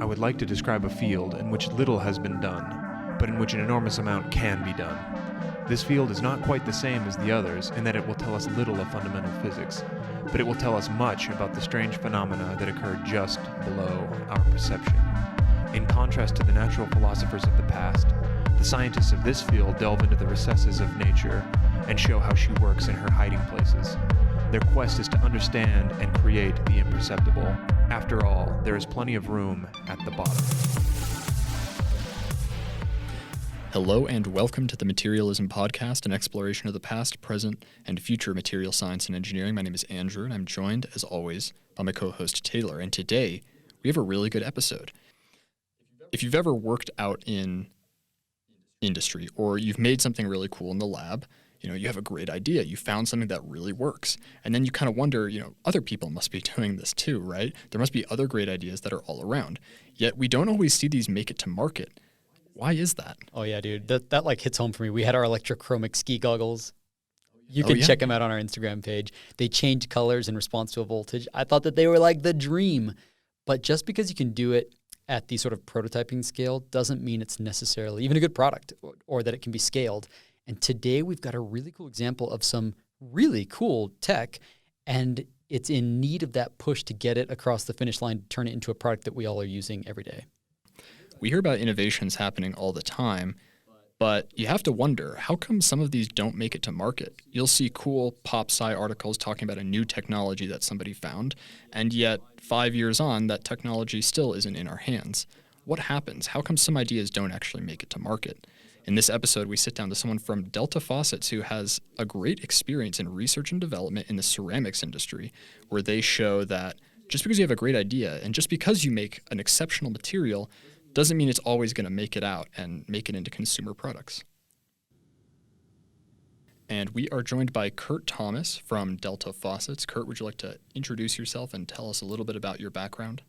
I would like to describe a field in which little has been done, but in which an enormous amount can be done. This field is not quite the same as the others in that it will tell us little of fundamental physics, but it will tell us much about the strange phenomena that occur just below our perception. In contrast to the natural philosophers of the past, the scientists of this field delve into the recesses of nature and show how she works in her hiding places. Their quest is to understand and create the imperceptible. After all, there is plenty of room at the bottom. Hello and welcome to the Materialism Podcast, an exploration of the past, present, and future material science and engineering. My name is Andrew, and I'm joined, as always, by my co-host Taylor. And today, we have a really good episode. If you've ever worked out in industry, or you've made something really cool in the lab, you have a great idea. You found something that really works. And then you kind of wonder, other people must be doing this too, right? There must be other great ideas that are all around. Yet we don't always see these make it to market. Why is that? Oh, yeah, dude. That like hits home for me. We had our electrochromic ski goggles. You can check them out on our Instagram page. They change colors in response to a voltage. I thought that they were like the dream. But just because you can do it at the sort of prototyping scale doesn't mean it's necessarily even a good product or that it can be scaled. And today we've got a really cool example of some really cool tech, and it's in need of that push to get it across the finish line to turn it into a product that we all are using every day. We hear about innovations happening all the time, but you have to wonder, how come some of these don't make it to market? You'll see cool pop-sci articles talking about a new technology that somebody found, and yet 5 years on, that technology still isn't in our hands. What happens? How come some ideas don't actually make it to market? In this episode, we sit down to someone from Delta Faucets who has a great experience in research and development in the ceramics industry, where they show that just because you have a great idea and just because you make an exceptional material doesn't mean it's always going to make it out and make it into consumer products. And we are joined by Kurt Thomas from Delta Faucets. Kurt, would you like to introduce yourself and tell us a little bit about your background?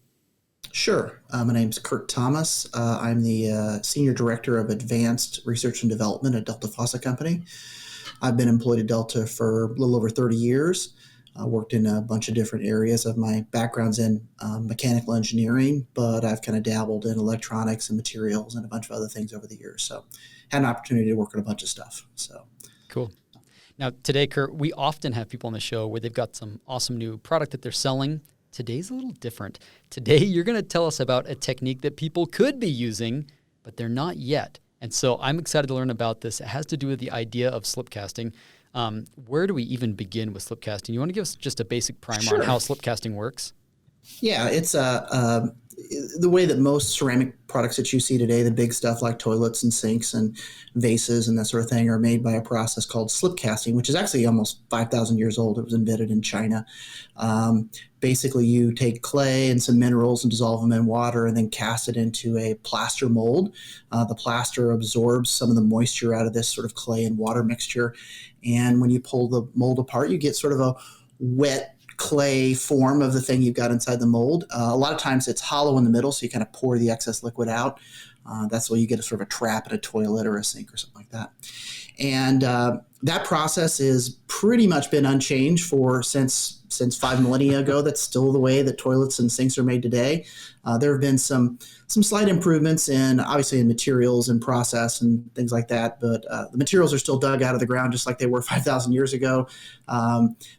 Sure. My name's Kurt Thomas. I'm the Senior Director of Advanced Research and Development at Delta Faucet Company. I've been employed at Delta for a little over 30 years. I worked in a bunch of different areas. Of my background's in mechanical engineering, but I've kind of dabbled in electronics and materials and a bunch of other things over the years. So had an opportunity to work on a bunch of stuff. So cool. Now today, Kurt, we often have people on the show where they've got some awesome new product that they're selling. Today's a little different. Today, you're going to tell us about a technique that people could be using, but they're not yet. And so I'm excited to learn about this. It has to do with the idea of slip casting. Where do we even begin with slip casting? You want to give us just a basic primer on how slip casting works? Yeah, it's the way that most ceramic products that you see today, the big stuff like toilets and sinks and vases and that sort of thing, are made by a process called slip casting, which is actually almost 5,000 years old. It was invented in China. Basically, you take clay and some minerals and dissolve them in water and then cast it into a plaster mold. The plaster absorbs some of the moisture out of this sort of clay and water mixture. And when you pull the mold apart, you get sort of a wet clay form of the thing you've got inside the mold. A lot of times it's hollow in the middle, so you kind of pour the excess liquid out. That's why you get a sort of a trap in a toilet or a sink or something like that. And that process has pretty much been unchanged since 5 millennia ago. That's still the way that toilets and sinks are made today. There have been some slight improvements in materials and process and things like that, but the materials are still dug out of the ground just like they were 5,000 years ago.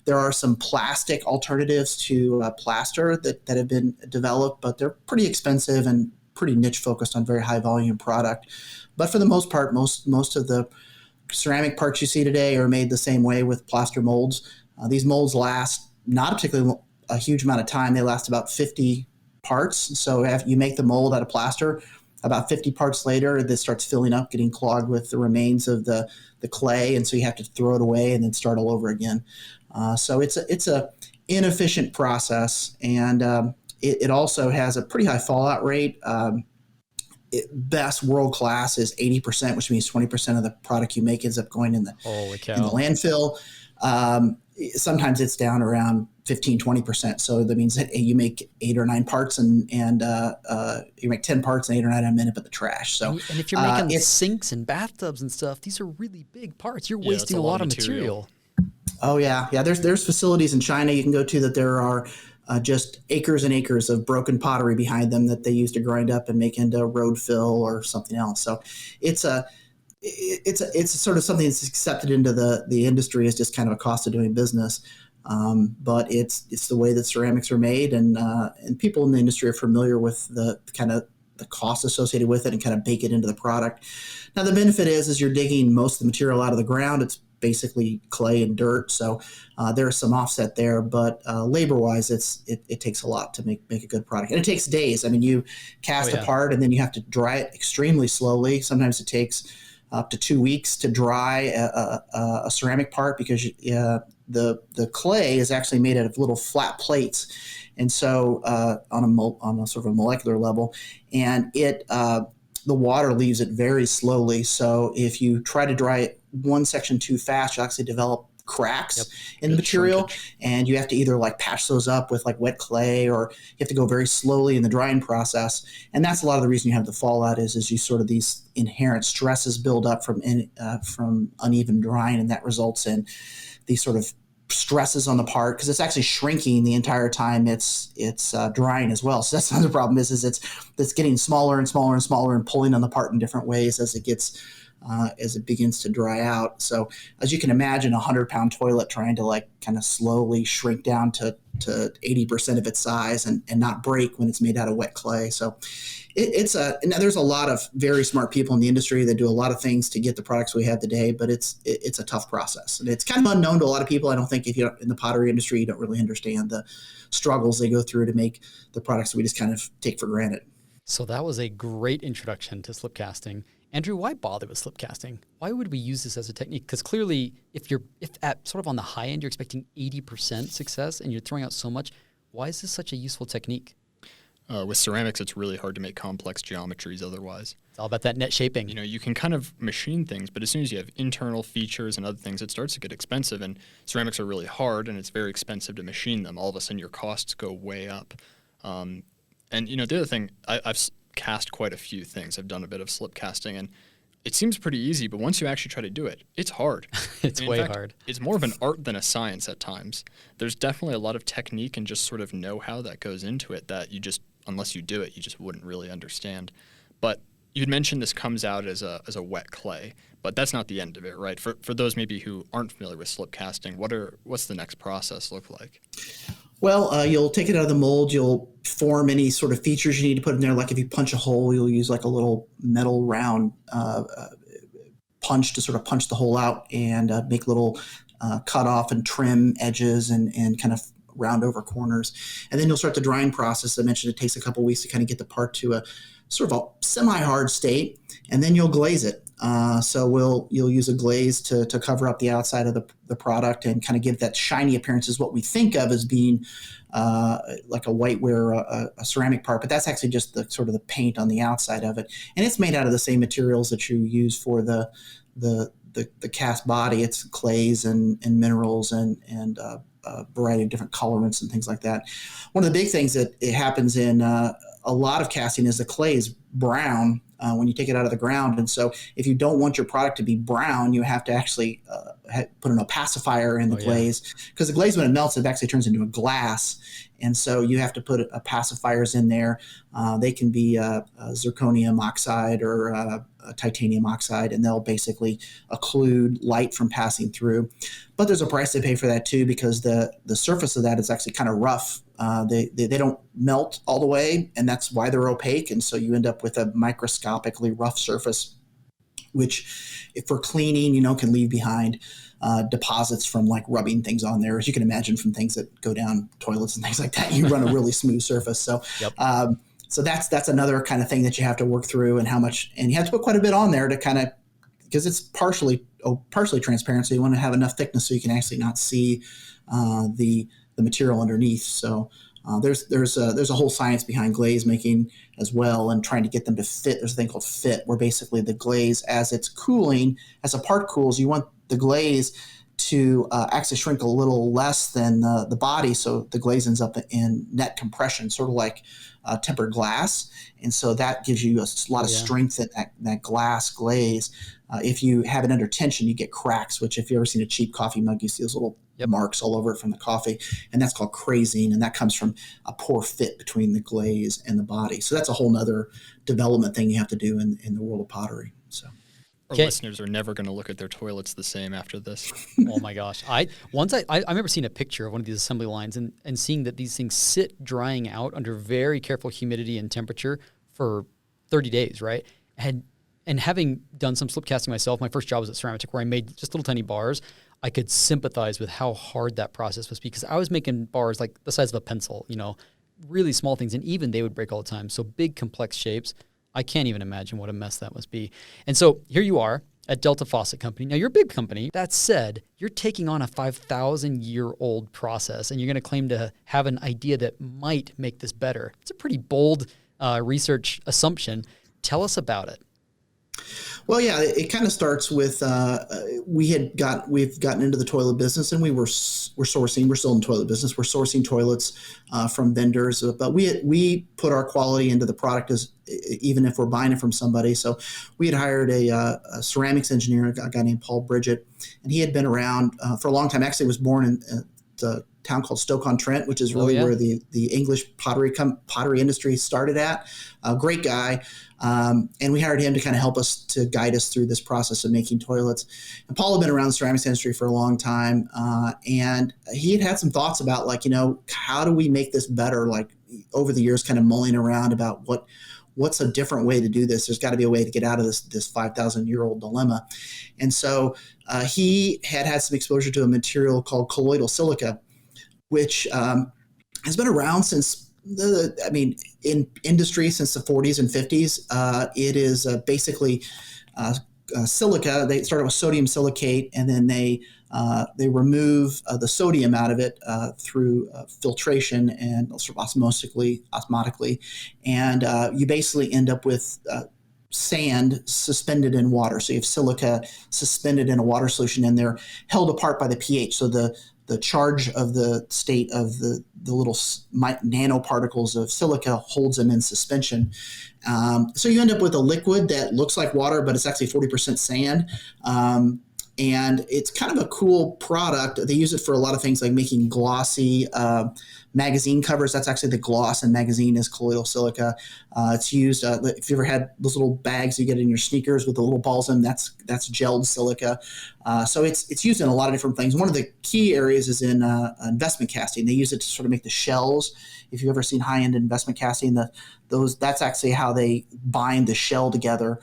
There are some plastic alternatives to plaster that have been developed, but they're pretty expensive and pretty niche focused on very high volume product. But for the most part, most of the ceramic parts you see today are made the same way with plaster molds. These molds last not particularly a huge amount of time. They last about 50 parts. So if you make the mold out of plaster, about 50 parts later, this starts filling up, getting clogged with the remains of the clay, and so you have to throw it away and then start all over again. So it's a inefficient process, and it also has a pretty high fallout rate. Best world class is 80%, which means 20% of the product you make ends up going in the landfill. Sometimes it's down around 15-20%. So that means that you make 8 or 9 parts and you make 10 parts and 8 or 9 a minute, but the trash. So and if you're making sinks and bathtubs and stuff, these are really big parts. You're wasting a lot of material. Oh yeah. There's facilities in China you can go to that there are just acres and acres of broken pottery behind them that they use to grind up and make into road fill or something else. So it's sort of something that's accepted into the industry as just kind of a cost of doing business. But it's the way that ceramics are made, and people in the industry are familiar with the kind of the cost associated with it and kind of bake it into the product. Now, the benefit is you're digging most of the material out of the ground. It's basically clay and dirt, so there's some offset there. But labor-wise, it takes a lot to make a good product, and it takes days. I mean, you cast a part, and then you have to dry it extremely slowly. Sometimes it takes up to 2 weeks to dry a ceramic part, because the clay is actually made out of little flat plates, and so on a sort of a molecular level, and the water leaves it very slowly. So if you try to dry it one section too fast, you actually develop cracks in the material, and you have to either like patch those up with like wet clay, or you have to go very slowly in the drying process. And that's a lot of the reason you have the fallout is you sort of these inherent stresses build up from uneven drying, and that results in these sort of stresses on the part, because it's actually shrinking the entire time it's drying as well. So that's another problem is it's getting smaller and smaller and smaller and pulling on the part in different ways as it begins to dry out. So as you can imagine, 100-pound toilet trying to like kind of slowly shrink down to 80% of its size and not break when it's made out of wet clay. So and there's a lot of very smart people in the industry that do a lot of things to get the products we have today, but it's a tough process, and it's kind of unknown to a lot of people. I don't think if you're in the pottery industry, you don't really understand the struggles they go through to make the products that we just kind of take for granted. So that was a great introduction to slip casting. Andrew, why bother with slip casting? Why would we use this as a technique? Because clearly, if at sort of on the high end, you're expecting 80% success and you're throwing out so much, why is this such a useful technique? With ceramics, it's really hard to make complex geometries otherwise. It's all about that net shaping. You know, you can kind of machine things, but as soon as you have internal features and other things, it starts to get expensive. And ceramics are really hard, and it's very expensive to machine them. All of a sudden, your costs go way up. And, you know, the other thing, I've cast quite a few things. I've done a bit of slip casting, and it seems pretty easy, but once you actually try to do it, it's hard. It's way hard. It's more of an art than a science at times. There's definitely a lot of technique and just sort of know-how that goes into it that you just, unless you do it, you just wouldn't really understand. But you'd mentioned this comes out as a wet clay, but that's not the end of it, right? For those maybe who aren't familiar with slip casting, what's the next process look like? Well, you'll take it out of the mold. You'll form any sort of features you need to put in there. Like if you punch a hole, you'll use like a little metal round punch to sort of punch the hole out and make little cut off and trim edges and kind of round over corners. And then you'll start the drying process. I mentioned it takes a couple weeks to kind of get the part to a sort of a semi-hard state, and then you'll glaze it. So you'll use a glaze to cover up the outside of the product and kind of give that shiny appearance, is what we think of as being like a whiteware, a ceramic part, but that's actually just the sort of the paint on the outside of it. And it's made out of the same materials that you use for the cast body. It's clays and minerals and a variety of different colorants and things like that. One of the big things that it happens in a lot of casting is the clay is brown when you take it out of the ground. And so if you don't want your product to be brown, you have to actually put an opacifier in the glaze, because the glaze, when it melts, it actually turns into a glass. And so you have to put opacifiers in there. They can be zirconium oxide or titanium oxide, and they'll basically occlude light from passing through. But there's a price to pay for that too, because the surface of that is actually kind of rough. They don't melt all the way, and that's why they're opaque. And so you end up with a microscopically rough surface, which, if for cleaning, can leave behind deposits from like rubbing things on there, as you can imagine from things that go down toilets and things like that. You run a really smooth surface. So, so that's another kind of thing that you have to work through, and how much, and you have to put quite a bit on there to kind of, because it's partially transparent. So you want to have enough thickness so you can actually not see the material underneath. So there's a whole science behind glaze making as well, and trying to get them to fit. There's a thing called fit, where basically the glaze, as it's cooling, as a part cools, you want the glaze to actually shrink a little less than the body, so the glaze ends up in net compression, sort of like tempered glass. And so that gives you a lot of strength in that glass glaze. If you have it under tension, you get cracks, which, if you've ever seen a cheap coffee mug, you see those little marks all over it from the coffee. And that's called crazing. And that comes from a poor fit between the glaze and the body. So that's a whole nother development thing you have to do in the world of pottery. So. Our listeners are never going to look at their toilets the same after this. Oh my gosh. I remember seeing a picture of one of these assembly lines and seeing that these things sit drying out under very careful humidity and temperature for 30 days, right? And having done some slip casting myself, my first job was at Ceramic, where I made just little tiny bars. I could sympathize with how hard that process was because I was making bars like the size of a pencil, really small things, and even they would break all the time. So big, complex shapes. I can't even imagine what a mess that must be. And so here you are at Delta Faucet Company. Now, you're a big company. That said, you're taking on a 5,000-year-old process, and you're going to claim to have an idea that might make this better. It's a pretty bold research assumption. Tell us about it. Well, yeah, it kind of starts with we've gotten into the toilet business, and we're still in the toilet business. We're sourcing toilets from vendors, but we put our quality into the product even if we're buying it from somebody. So we had hired a ceramics engineer, a guy named Paul Bridget, and he had been around for a long time. Actually, was born in the town called Stoke-on-Trent, which is really where the English pottery industry started at. A great guy. And we hired him to kind of help us to guide us through this process of making toilets. And Paul had been around the ceramics industry for a long time. And he had some thoughts about how do we make this better? Like over the years, kind of mulling around about what's a different way to do this? There's got to be a way to get out of this 5,000-year-old dilemma. And so he had some exposure to a material called colloidal silica, which has been around since in industry since the 40s and 50s. It is basically silica. They started with sodium silicate, and then they remove the sodium out of it through filtration and sort of osmotically, and you basically end up with sand suspended in water. So you have silica suspended in a water solution, and they're held apart by the pH. So the charge of the state of the little nanoparticles of silica holds them in suspension. So you end up with a liquid that looks like water, but it's actually 40% sand. And it's kind of a cool product. They use it for a lot of things like making glossy magazine covers. That's actually the gloss in magazine is colloidal silica. It's used, if you ever had those little bags you get in your sneakers with the little balls in, that's gelled silica. So it's used in a lot of different things. One of the key areas is in investment casting. They use it to sort of make the shells. If you've ever seen high-end investment casting, that's actually how they bind the shell together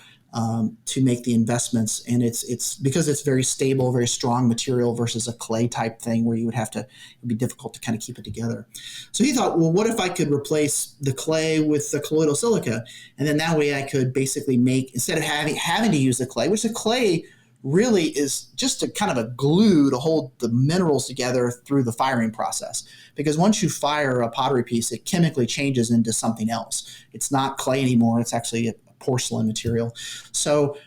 to make the investments. And it's because it's very stable, very strong material versus a clay type thing where it'd be difficult to kind of keep it together. So he thought, well, what if I could replace the clay with the colloidal silica? And then that way I could basically make, instead of having to use the clay, which the clay really is just a kind of a glue to hold the minerals together through the firing process. Because once you fire a pottery piece, it chemically changes into something else. It's not clay anymore. It's actually a porcelain material. So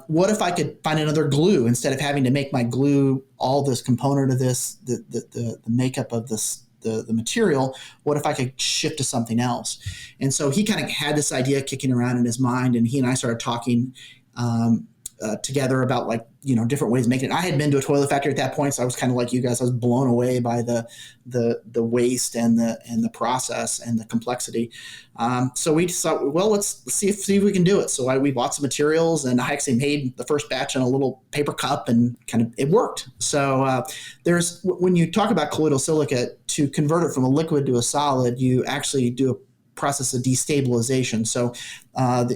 what if I could find another glue instead of having to make my glue all this component of this, the makeup of this, the material? What if I could shift to something else? And so he kind of had this idea kicking around in his mind, and he and I started talking together about different ways of making it. I had been to a toilet factory at that point, so I was kind of like you guys. I was blown away by the waste and the process and the complexity. So we thought, well, let's see if we can do it. So we bought some materials, and I actually made the first batch in a little paper cup, and it worked. So when you talk about colloidal silica, to convert it from a liquid to a solid, you actually do a process of destabilization. So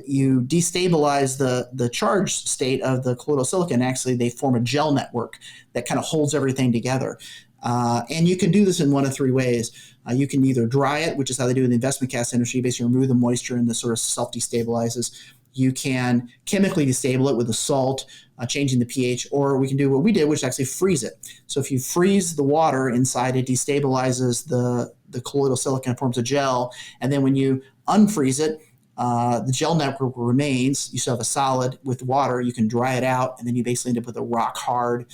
you destabilize the charge state of the colloidal silica, and actually they form a gel network that kind of holds everything together. And you can do this in one of three ways. You can either dry it, which is how they do in the investment cast industry, basically remove the moisture and the sort of self-destabilizes. You can chemically destabilize it with a salt, changing the pH, or we can do what we did, which is actually freeze it. So if you freeze the water inside, it destabilizes the colloidal silica and forms a gel. And then when you unfreeze it, the gel network remains. You still have a solid with water. You can dry it out, and then you basically end up with a rock hard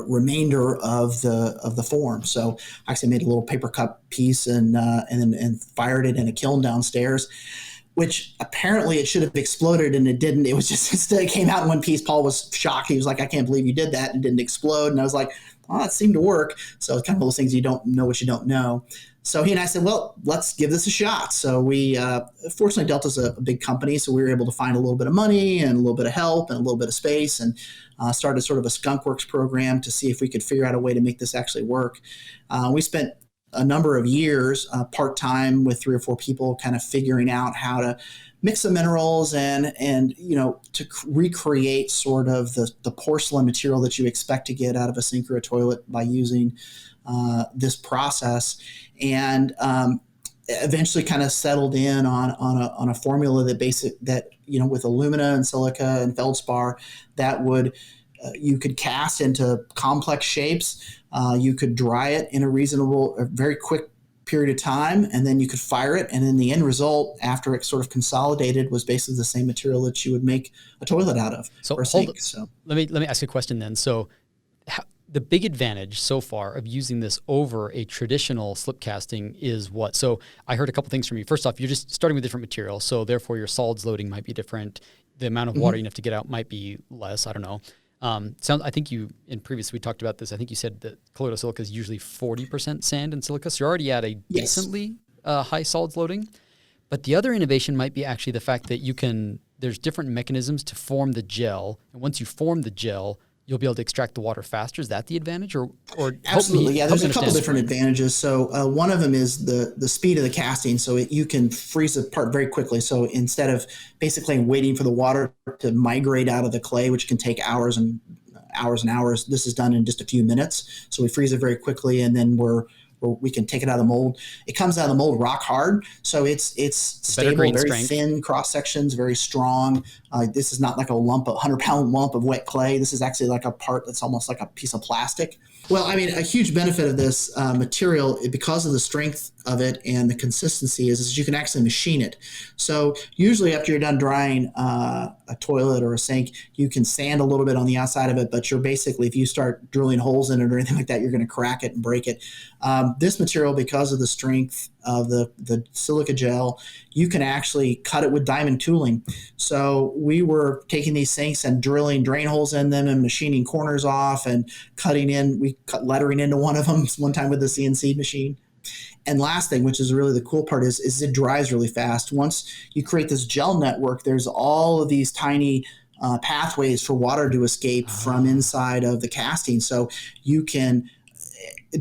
remainder of the form. So I actually made a little paper cup piece and fired it in a kiln downstairs. which apparently it should have exploded and it didn't. It was just, instead it came out in one piece. Paul was shocked. He was like, I can't believe you did that, and didn't explode. And I was like, oh, that seemed to work. So it's kind of those things, you don't know what you don't know. So he and I said, well, let's give this a shot. So we, fortunately, Delta's a big company, so we were able to find a little bit of money and a little bit of help and a little bit of space, and started sort of a skunkworks program to see if we could figure out a way to make this actually work. We spent a number of years part-time with 3 or 4 people kind of figuring out how to mix the minerals and to recreate sort of the porcelain material that you expect to get out of a sink or a toilet by using this process. And eventually kind of settled in on a formula that with alumina and silica and feldspar that would you could cast into complex shapes. You could dry it in a very quick period of time, and then you could fire it. And then the end result, after it sort of consolidated, was basically the same material that you would make a toilet out of. So or a sink. So let me ask you a question then. So the big advantage so far of using this over a traditional slip casting is what? So I heard a couple things from you. First off, you're just starting with different material, so therefore your solids loading might be different. The amount of water you have to get out might be less. I don't know. I think in previous we talked about this. I think you said that colloidal silica is usually 40% sand and silica, so you're already at a decently high solids loading. But the other innovation might be actually the fact that there's different mechanisms to form the gel, and once you form the gel, you'll be able to extract the water faster. Is that the advantage, or absolutely? Yeah, there's a couple different advantages. So one of them is the speed of the casting. So you can freeze the part very quickly. So instead of basically waiting for the water to migrate out of the clay, which can take hours and hours, this is done in just a few minutes. So we freeze it very quickly, and then we can take it out of the mold. It comes out of the mold rock hard, so it's stable, very strength. Thin cross sections, very strong. This is not like a 100-pound lump of wet clay. This is actually like a part that's almost like a piece of plastic. Well, I mean, a huge benefit of this material, because of the strength of it and the consistency, is you can actually machine it. So usually after you're done drying a toilet or a sink, you can sand a little bit on the outside of it, but you're basically, if you start drilling holes in it or anything like that, you're going to crack it and break it. This material, because of the strength of the silica gel, you can actually cut it with diamond tooling. So we were taking these sinks and drilling drain holes in them and machining corners off and cutting in. We cut lettering into one of them one time with the CNC machine. And last thing, which is really the cool part, is it dries really fast. Once you create this gel network, there's all of these tiny pathways for water to escape from inside of the casting. So you can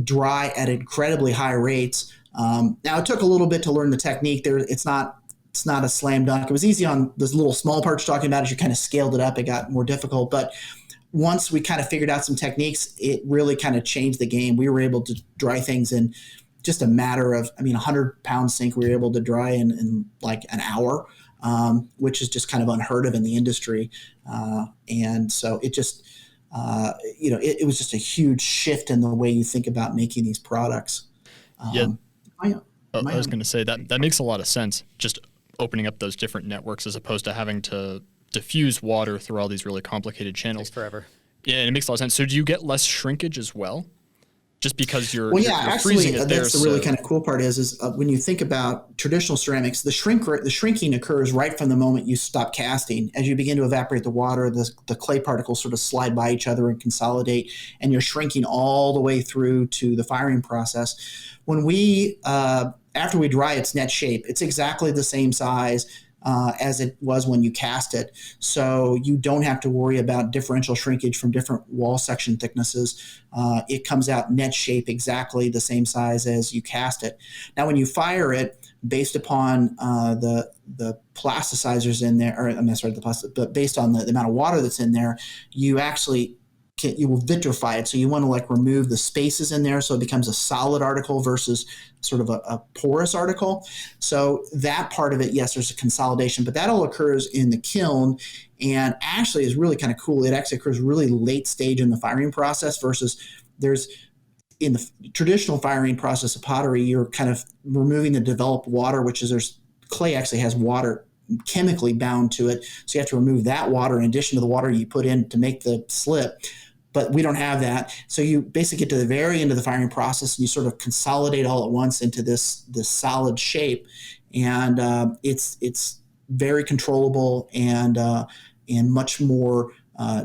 dry at incredibly high rates. Now it took a little bit to learn the technique. It's not a slam dunk. It was easy on those little small parts you're talking about. As you kind of scaled it up, it got more difficult. But once we kind of figured out some techniques, it really kind of changed the game. We were able to dry things in just a matter of, 100-pound sink we were able to dry in like an hour, which is just kind of unheard of in the industry. And so it just, it was just a huge shift in the way you think about making these products. I was going to say that makes a lot of sense, just opening up those different networks as opposed to having to diffuse water through all these really complicated channels. Takes forever. Yeah, and it makes a lot of sense. So do you get less shrinkage as well? Just because you're actually, freezing it there. That's the really kind of cool part is when you think about traditional ceramics, the shrinking occurs right from the moment you stop casting. As you begin to evaporate the water, the clay particles sort of slide by each other and consolidate, and you're shrinking all the way through to the firing process. When after we dry its net shape, it's exactly the same size as it was when you cast it. So you don't have to worry about differential shrinkage from different wall section thicknesses. It comes out net shape exactly the same size as you cast it. Now, when you fire it, based upon the plasticizers in there, but based on the amount of water that's in there, you will vitrify it. So you want to remove the spaces in there so it becomes a solid article versus sort of a porous article. So that part of it, yes, there's a consolidation, but that all occurs in the kiln and actually is really kind of cool. It actually occurs really late stage in the firing process versus in the traditional firing process of pottery, you're kind of removing the developed water, clay actually has water chemically bound to it. So you have to remove that water in addition to the water you put in to make the slip. But we don't have that. So you basically get to the very end of the firing process and you sort of consolidate all at once into this solid shape. And it's very controllable and much more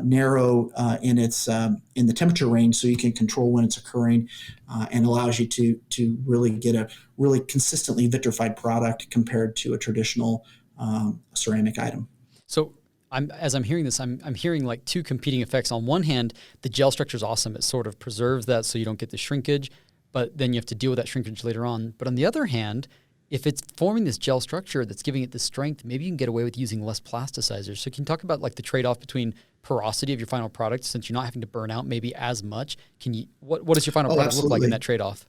narrow in the temperature range, so you can control when it's occurring, and allows you to really get a really consistently vitrified product compared to a traditional ceramic item. So as I'm hearing this, I'm hearing like two competing effects. On one hand, the gel structure is awesome. It sort of preserves that so you don't get the shrinkage, but then you have to deal with that shrinkage later on. But on the other hand, if it's forming this gel structure that's giving it the strength, maybe you can get away with using less plasticizers. So can you talk about like the trade-off between porosity of your final product, since you're not having to burn out maybe as much? What does your final product look like in that trade-off?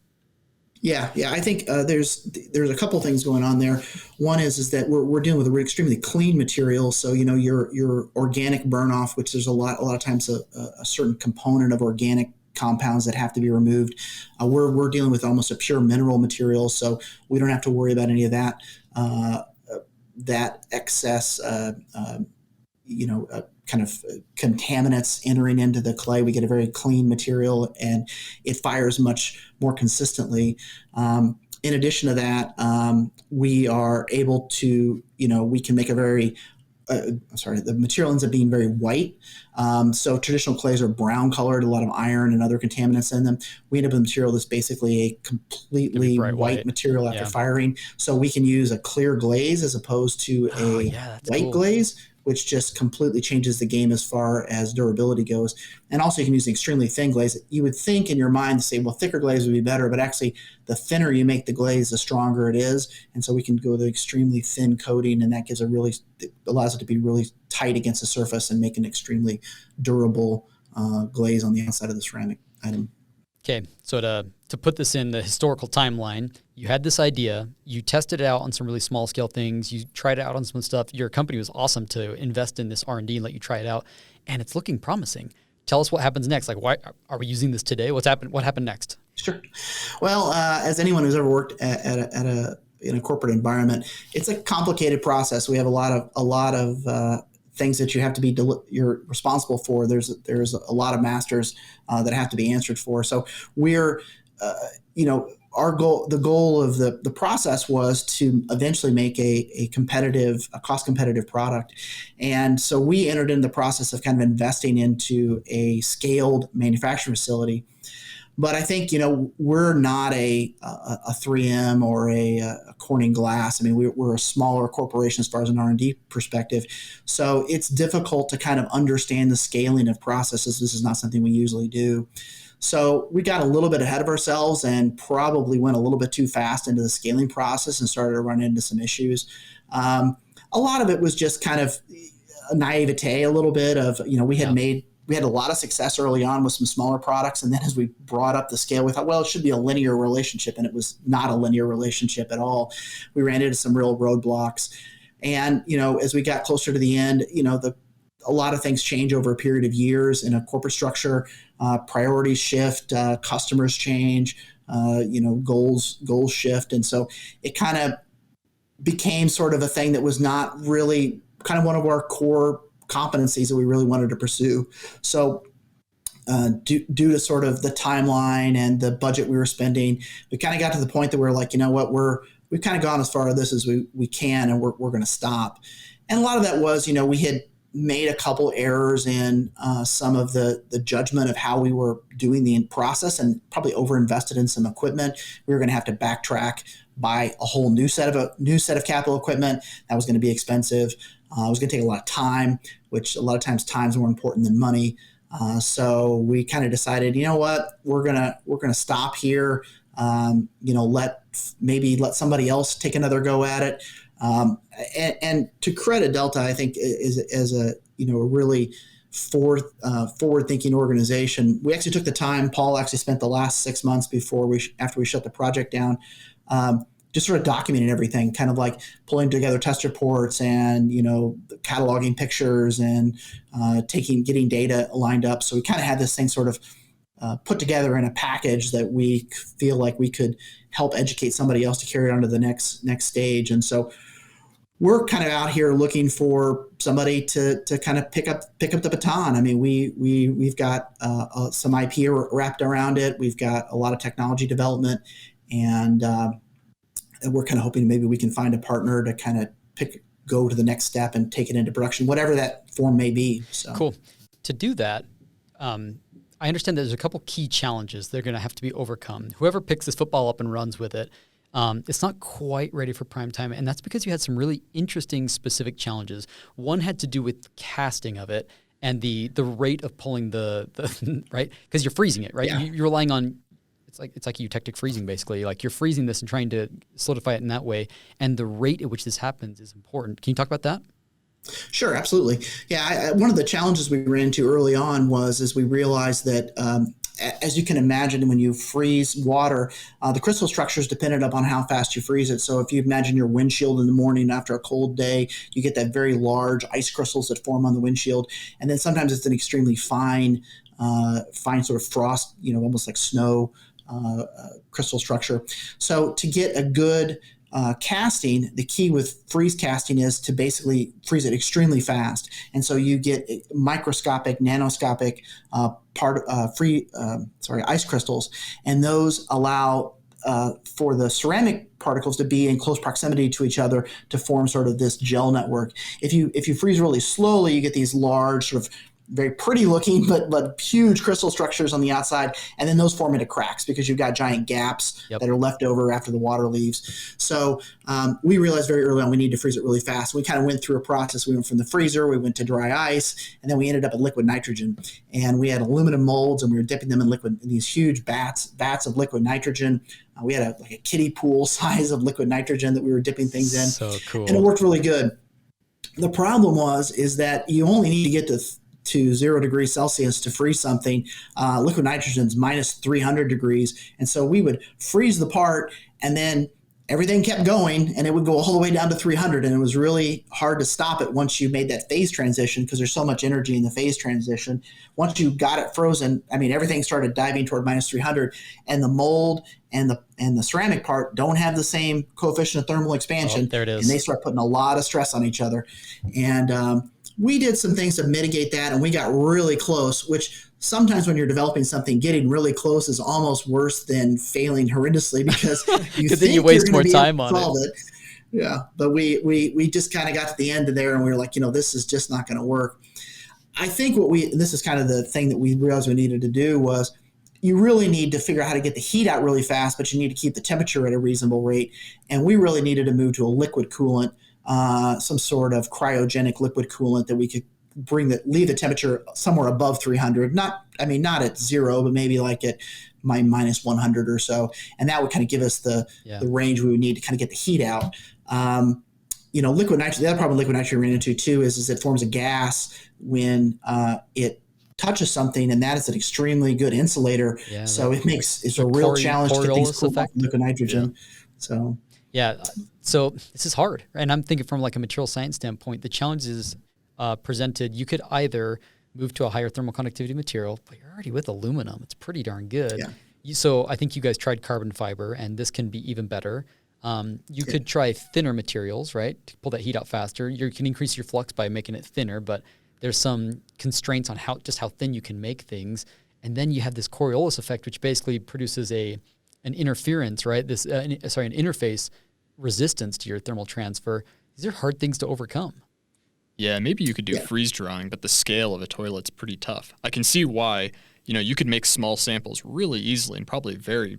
Yeah. I think there's a couple things going on there. One is that we're dealing with a extremely clean material. So your organic burn off, which there's a lot of times a certain component of organic compounds that have to be removed. We're dealing with almost a pure mineral material, so we don't have to worry about any of that excess kind of contaminants entering into the clay. We get a very clean material, and it fires much more consistently. In addition to that, we are able to, we can make a very the material ends up being very white. So traditional clays are brown colored, a lot of iron and other contaminants in them. We end up with a material that's basically a completely white material after firing. So we can use a clear glaze as opposed to a white glaze, which just completely changes the game as far as durability goes. And also you can use an extremely thin glaze. You would think in your mind to say, well, thicker glaze would be better, but actually the thinner you make the glaze, the stronger it is. And so we can go with an extremely thin coating, and that allows it to be really tight against the surface and make an extremely durable glaze on the outside of the ceramic item. Okay, so to put this in the historical timeline, you had this idea, you tested it out on some really small scale things, you tried it out on some stuff. Your company was awesome to invest in this R&D and let you try it out, and it's looking promising. Tell us what happens next. Like, why are we using this today? What happened next? Sure. Well, as anyone who's ever worked in a corporate environment, it's a complicated process. We have a lot of things that you have to be you're responsible for. There's a lot of masters that have to be answered for. So we're the goal of the process was to eventually make a cost competitive product. And so we entered into the process of kind of investing into a scaled manufacturing facility. But I think, we're not a 3M or a Corning Glass. I mean, we're a smaller corporation as far as an R&D perspective. So it's difficult to kind of understand the scaling of processes. This is not something we usually do. So we got a little bit ahead of ourselves and probably went a little bit too fast into the scaling process and started to run into some issues. A lot of it was just kind of a naivete, a little bit of, we had a lot of success early on with some smaller products. And then as we brought up the scale, we thought, well, it should be a linear relationship. And it was not a linear relationship at all. We ran into some real roadblocks. And, as we got closer to the end, a lot of things change over a period of years in a corporate structure. Priorities shift, customers change, goals shift. And so it kind of became sort of a thing that was not really kind of one of our core competencies that we really wanted to pursue. So due to sort of the timeline and the budget we were spending, we kind of got to the point that we're like, we've kind of gone as far as this as we can, and we're going to stop. And a lot of that was, we had made a couple errors in some of the judgment of how we were doing the process, and probably overinvested in some equipment. We were going to have to backtrack, buy a whole new set of capital equipment. That was going to be expensive. It was going to take a lot of time, which a lot of times time is more important than money. So we kind of decided, we're gonna stop here. Let somebody else take another go at it. And to credit Delta, I think is a really forward-thinking organization. We actually took the time. Paul actually spent the last 6 months after we shut the project down, just sort of documenting everything, kind of like pulling together test reports and, cataloging pictures and getting data lined up. So we kind of had this thing sort of put together in a package that we feel like we could help educate somebody else to carry it on to the next stage. And so we're kind of out here looking for somebody to kind of pick up the baton. I mean, we've got some IP wrapped around it. We've got a lot of technology development, and we're kind of hoping maybe we can find a partner to kind of go to the next step and take it into production, whatever that form may be. So Cool. To do that, I understand there's a couple key challenges that are going to have to be overcome. Whoever picks this football up and runs with it, it's not quite ready for prime time, and that's because you had some really interesting specific challenges. One had to do with casting of it and the rate of pulling the right, because you're freezing it, right? Yeah. You're relying on it's like eutectic freezing basically. Like you're freezing this and trying to solidify it in that way, and the rate at which this happens is important. Can you talk about that? Sure, absolutely. Yeah, one of the challenges we ran into early on was we realized that, as you can imagine, when you freeze water, the crystal structure is dependent upon how fast you freeze it. So if you imagine your windshield in the morning after a cold day, you get that very large ice crystals that form on the windshield. And then sometimes it's an extremely fine sort of frost, almost like snow crystal structure. So to get a good casting, the key with freeze casting is to basically freeze it extremely fast, and so you get microscopic, nanoscopic ice crystals, and those allow for the ceramic particles to be in close proximity to each other to form sort of this gel network. If you freeze really slowly, you get these large sort of very pretty looking, but huge crystal structures on the outside, and then those form into cracks because you've got giant gaps that are left over after the water leaves. So we realized very early on we need to freeze it really fast. We kind of went through a process. We went from the freezer, we went to dry ice, and then we ended up at liquid nitrogen. And we had aluminum molds, and we were dipping them in these huge vats of liquid nitrogen. We had a kiddie pool size of liquid nitrogen that we were dipping things in. So cool. And it worked really good. The problem is that you only need to get to 0 degrees Celsius to freeze something. Liquid nitrogen is minus 300 degrees. And so we would freeze the part, and then everything kept going, and it would go all the way down to 300. And it was really hard to stop it once you made that phase transition, because there's so much energy in the phase transition. Once you got it frozen, everything started diving toward minus 300, and the mold and the ceramic part don't have the same coefficient of thermal expansion. There it is. And they start putting a lot of stress on each other. And we did some things to mitigate that, and we got really close, which sometimes when you're developing something, getting really close is almost worse than failing horrendously, because you think then you waste more time on it. Yeah, but we just kind of got to the end of there, and we were like, this is just not going to work. I think this is kind of the thing that we realized we needed to do was you really need to figure out how to get the heat out really fast, but you need to keep the temperature at a reasonable rate. And we really needed to move to a liquid coolant, some sort of cryogenic liquid coolant that we could leave the temperature somewhere above 300, not at 0, but maybe like at minus 100 or so. And that would kind of give us the range we would need to kind of get the heat out. Liquid nitrogen, the other problem liquid nitrogen ran into too is it forms a gas when it touches something, and that is an extremely good insulator. Yeah, so it's a real challenge to get things cooled off liquid nitrogen. Yeah. So this is hard. And I'm thinking from like a material science standpoint, the challenges presented, you could either move to a higher thermal conductivity material, but you're already with aluminum. It's pretty darn good. Yeah. So I think you guys tried carbon fiber, and this can be even better. You could try thinner materials, right, to pull that heat out faster. You can increase your flux by making it thinner, but there's some constraints on how thin you can make things. And then you have this Coriolis effect, which basically produces an interference, right? An interface resistance to your thermal transfer. These are hard things to overcome. Yeah, maybe you could do freeze drying, but the scale of a toilet's pretty tough. I can see why, you could make small samples really easily and probably very,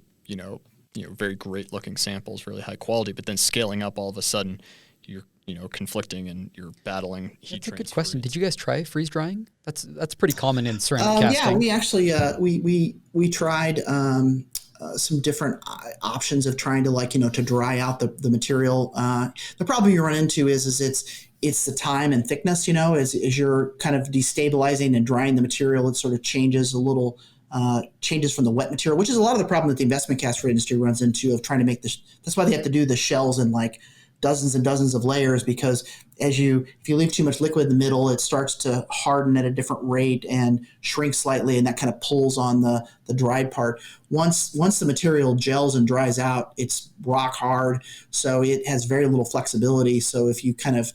very great looking samples, really high quality, but then scaling up all of a sudden, you're, conflicting and you're battling heat transfer. That's a good question. Did you guys try freeze drying? That's pretty common in ceramic casting. Yeah, we actually, we tried some different options of trying to to dry out the material. The problem you run into is it's the time and thickness, as you're kind of destabilizing and drying the material, it sort of changes a little, changes from the wet material, which is a lot of the problem that the investment caster industry runs into of trying to make this. That's why they have to do the shells in like dozens and dozens of layers, because if you leave too much liquid in the middle, it starts to harden at a different rate and shrink slightly, and that kind of pulls on the dried part. Once the material gels and dries out, it's rock hard, so it has very little flexibility. So if you kind of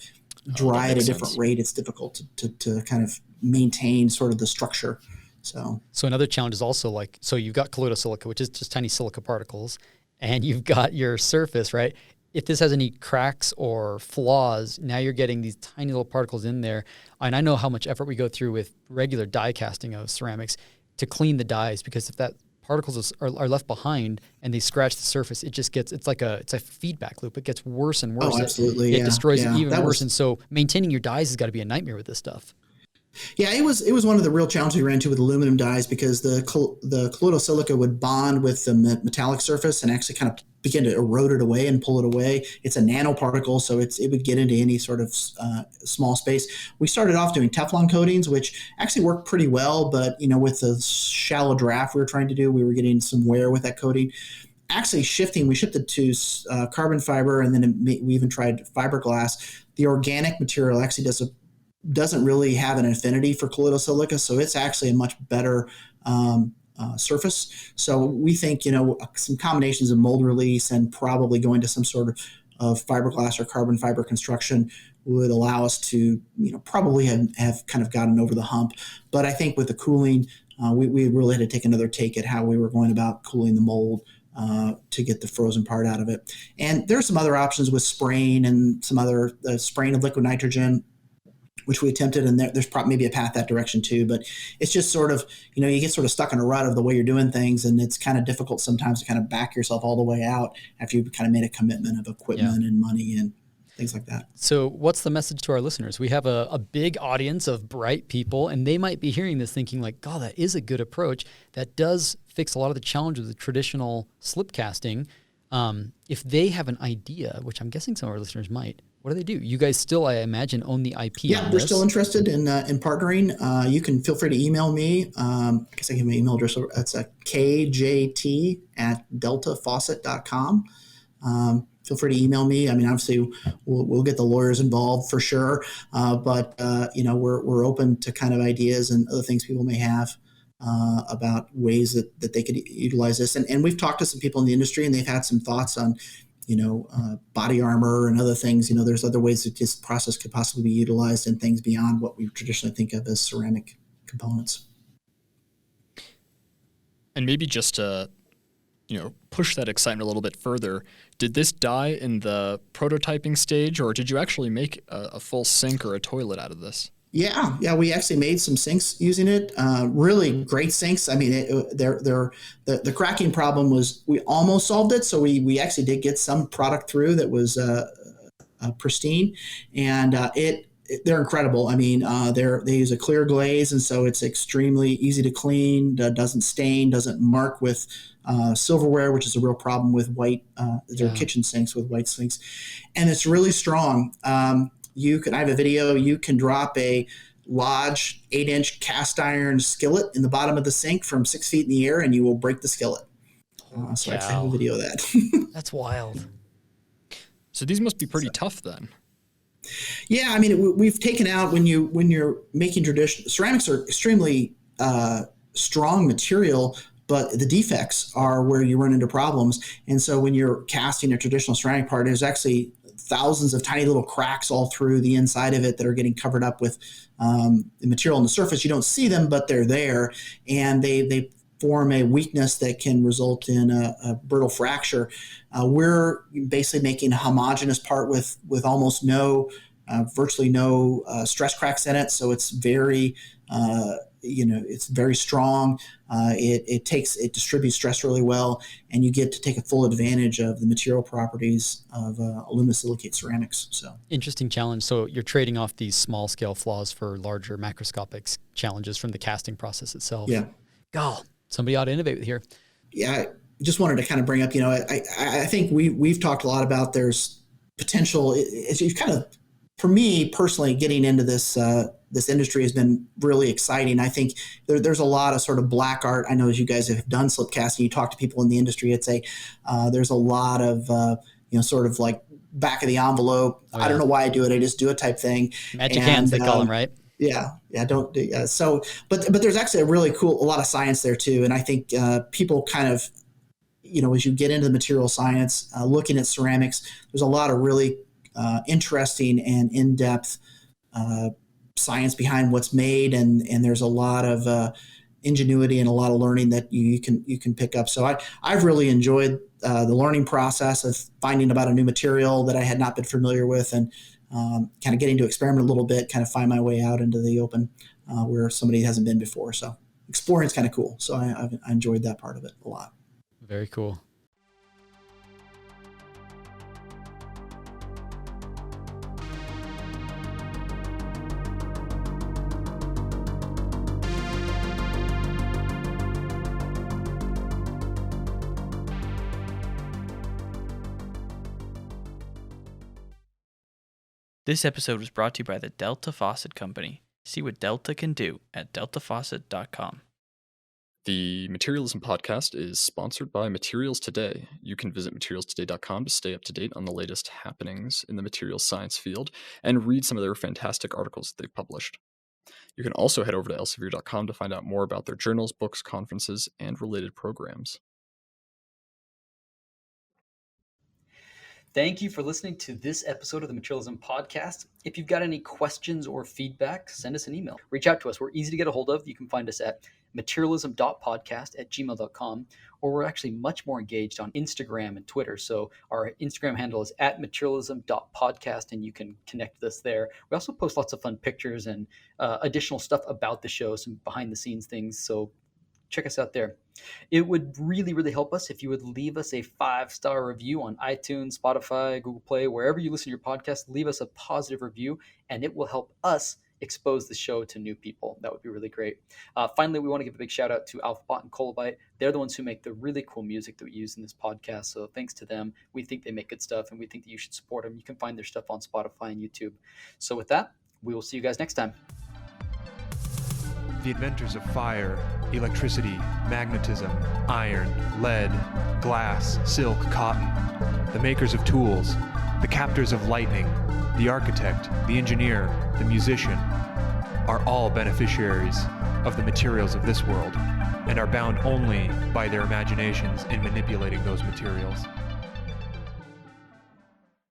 dry at a different rate, it's difficult to kind of maintain sort of the structure. So another challenge is also you've got colloidal silica, which is just tiny silica particles, and you've got your surface, right? if this has any cracks or flaws, now you're getting these tiny little particles in there. And I know how much effort we go through with regular die casting of ceramics to clean the dies, because if that particles are left behind and they scratch the surface, it's a feedback loop. It gets worse and worse. Oh, absolutely. It destroys it even worse. Was, and so maintaining your dies has got to be a nightmare with this stuff. Yeah, it was one of the real challenges we ran into with aluminum dies, because the colloidal silica would bond with the metallic surface and actually kind of begin to erode it away and pull it away. It's a nanoparticle, so it would get into any sort of small space. We started off doing Teflon coatings, which actually worked pretty well, but with the shallow draft we were trying to do, we were getting some wear with that coating. Actually we shifted to carbon fiber, and then we even tried fiberglass. The organic material actually doesn't really have an affinity for colloidal silica, so it's actually a much better surface. So we think, some combinations of mold release and probably going to some sort of fiberglass or carbon fiber construction would allow us to, probably have kind of gotten over the hump. But I think with the cooling, we really had to take another take at how we were going about cooling the mold to get the frozen part out of it. And there are some other options with spraying and some other spraying of liquid nitrogen, which we attempted, and there's probably maybe a path that direction too. But it's just sort of, you get sort of stuck in a rut of the way you're doing things, and it's kind of difficult sometimes to kind of back yourself all the way out after you've kind of made a commitment of equipment and money and things like that. So what's the message to our listeners? We have a big audience of bright people, and they might be hearing this thinking like, God, that is a good approach. That does fix a lot of the challenges of traditional slip casting. If they have an idea, which I'm guessing some of our listeners might, what do they do? You guys still, I imagine, own the IP. Yeah, we're still interested in partnering. You can feel free to email me. I guess I give my email address. It's kjt@deltafaucet.com. Feel free to email me. I mean, obviously, we'll get the lawyers involved for sure. But we're open to kind of ideas and other things people may have about ways that they could utilize this. And we've talked to some people in the industry, and they've had some thoughts on body armor and other things. There's other ways that this process could possibly be utilized in things beyond what we traditionally think of as ceramic components. And maybe just to, push that excitement a little bit further, did this die in the prototyping stage, or did you actually make a full sink or a toilet out of this? Yeah, we actually made some sinks using it. Really great sinks. I mean, the cracking problem was we almost solved it. So we actually did get some product through that was pristine, and they're incredible. I mean, they use a clear glaze, and so it's extremely easy to clean. Doesn't stain, doesn't mark with silverware, which is a real problem with white. Their kitchen sinks with white sinks, and it's really strong. I have a video, you can drop a Lodge 8-inch cast iron skillet in the bottom of the sink from 6 feet in the air, and you will break the skillet. So I actually have a video of that. That's wild. So these must be pretty tough then. Yeah, I mean, we've taken out when you're making traditional ceramics are extremely strong material, but the defects are where you run into problems. And so when you're casting a traditional ceramic part, there's actually thousands of tiny little cracks all through the inside of it that are getting covered up with the material on the surface. You don't see them, but they're there, and they form a weakness that can result in a brittle fracture. We're basically making a homogeneous part with almost virtually no stress cracks in it. So it's very, it's very strong. It distributes stress really well, and you get to take a full advantage of the material properties of aluminosilicate ceramics. So interesting challenge. So you're trading off these small scale flaws for larger macroscopic challenges from the casting process itself. Yeah. God, somebody ought to innovate here. Yeah, I just wanted to kind of bring up, I think we've talked a lot about there's potential. It's kind of, for me personally, getting into this industry has been really exciting. I think there's a lot of sort of black art. I know as you guys have done slip casting, you talk to people in the industry, there's a lot of, sort of like back of the envelope. Oh, yeah. I don't know why I do it. I just do it type thing. Magic hands, they call them, right? Yeah. Don't do. So, but there's actually a lot of science there too. And I think people kind of, as you get into the material science, looking at ceramics, there's a lot of really interesting and in-depth science behind what's made, and there's a lot of ingenuity and a lot of learning that you can pick up. So I've really enjoyed the learning process of finding about a new material that I had not been familiar with, and kind of getting to experiment a little bit, kind of find my way out into the open where somebody hasn't been before. So exploring is kind of cool. So I enjoyed that part of it a lot. Very cool. This episode was brought to you by the Delta Faucet Company. See what Delta can do at deltafaucet.com. The Materialism podcast is sponsored by Materials Today. You can visit materialstoday.com to stay up to date on the latest happenings in the materials science field and read some of their fantastic articles that they've published. You can also head over to elsevier.com to find out more about their journals, books, conferences, and related programs. Thank you for listening to this episode of the Materialism Podcast. If you've got any questions or feedback, send us an email. Reach out to us. We're easy to get a hold of. You can find us at materialism.podcast@gmail.com, or we're actually much more engaged on Instagram and Twitter. So our Instagram handle is @materialism.podcast, and you can connect with us there. We also post lots of fun pictures and additional stuff about the show, some behind the scenes things. So check us out there. It would really, really help us if you would leave us a 5-star review on iTunes, Spotify, Google Play, wherever you listen to your podcast. Leave us a positive review, and it will help us expose the show to new people. That would be really great. Finally, we want to give a big shout out to Alphabot and Kolobyte. They're the ones who make the really cool music that we use in this podcast. So thanks to them. We think they make good stuff, and we think that you should support them. You can find their stuff on Spotify and YouTube. So with that, we will see you guys next time. The inventors of fire, electricity, magnetism, iron, lead, glass, silk, cotton, the makers of tools, the captors of lightning, the architect, the engineer, the musician, are all beneficiaries of the materials of this world and are bound only by their imaginations in manipulating those materials.